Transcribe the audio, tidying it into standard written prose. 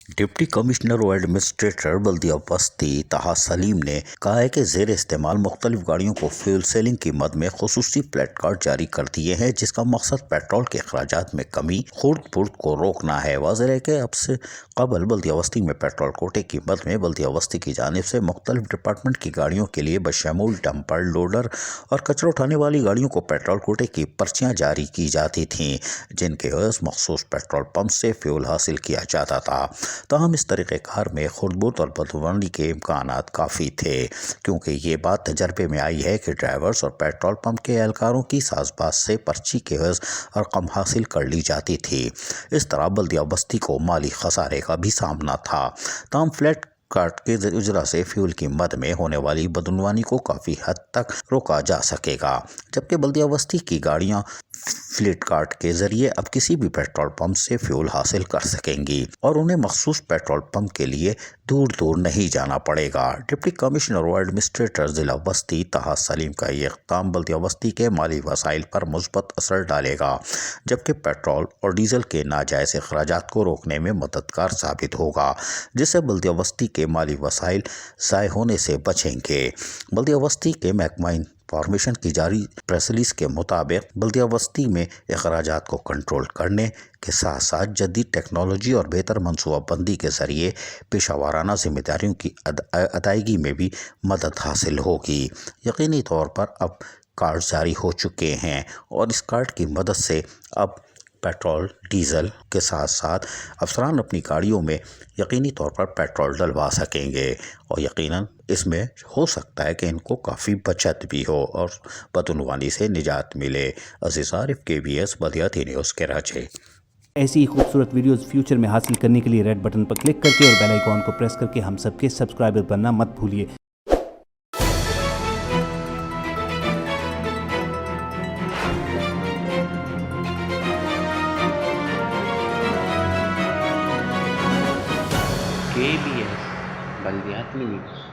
Deputy commissioner व administrator बल्दिया बस्ती ताहा सलीम ने कहा है कि ज़ेर इस्तेमाल मुख्तलिफ गाड़ियों को फ्यूल सेलिंग की मद में खुसूसी फ्लैट कार्ड जारी कर दिए हैं, जिसका मकसद पेट्रोल के अखराजात में कमी खुर्द बुर्द को रोकना है। वाज़ेह है कि अब से कबल बल्दिया बस्ती में पेट्रोल कोटे की मद में बल्दिया बस्ती की जानिब से मुख्तलिफ डिपार्टमेंट की गाड़ियों के लिए बशमूल डंपर, लोडर और कचरा उठाने वाली गाड़ियों को पेट्रोल कोटे की पर्चियाँ जारी की जाती थीं, जिनके एवज़ मखसूस पेट्रोल पंप से फ्यूल हासिल किया जाता था। ताहम इस तरीक़ेकार में खुर्द और बदवानी के इम्कानात काफ़ी थे, क्योंकि ये बात तजर्बे में आई है कि ड्राइवर्स और पेट्रोल पंप के एहलकारों की साज़बाज से पर्ची के एवज़ रकम हासिल कर ली जाती थी। इस तरह बल्दिया बस्ती को माली खसारे का भी सामना था। ताहम फ्लैट कार्ड के उजरा से फ्यूल की मद में होने वाली बदनवानी को काफ़ी हद तक रोका जा सकेगा, जबकि बल्दिया बस्ती की गाड़ियाँ फ्लीट कार्ड के जरिए अब किसी भी पेट्रोल पंप से फ्यूल हासिल कर सकेंगी और उन्हें मखसूस पेट्रोल पंप के लिए दूर दूर नहीं जाना पड़ेगा। डिप्टी कमिश्नर व एडमिनिस्ट्रेटर ज़िला बस्ती ताहा सलीम का ये इक़दाम बल्दिया बस्ती के माली वसाइल पर मुस्बत असर डालेगा, जबकि पेट्रोल और डीजल के नाजायज़ अखराजात को रोकने में मददगार साबित होगा, जिससे बल्दिया बस्ती के माली वसाइल ज़ाय होने से बचेंगे। बल्दिया बस्ती के महकमा फॉर्मेशन की जारी प्रेस रिलीज के मुताबिक बल्दिया बस्ती में अखराजात को कंट्रोल करने के साथ साथ जदीद टेक्नोलॉजी और बेहतर मनसूबाबंदी के ज़रिए पेशावराना जिम्मेदारियों की अदायगी में भी मदद हासिल होगी। यकीनी तौर पर अब कार्ड जारी हो चुके हैं और इस कार्ड की मदद से अब पेट्रोल डीजल के साथ साथ अफसरान अपनी गाड़ियों में यकीनी तौर पर पेट्रोल डलवा सकेंगे और यकीनन इसमें हो सकता है कि इनको काफ़ी बचत भी हो और बदनवानी से निजात मिले। अज़ीज़ आरिफ KBS बदियाती न्यूज़ कराची। ऐसी ही खूबसूरत वीडियोस फ्यूचर में हासिल करने के लिए रेड बटन पर क्लिक करके और बेल आइकॉन को प्रेस करके हम सबके सब्सक्राइबर बनना मत भूलिए। KBS बल्दियाती न्यूज़।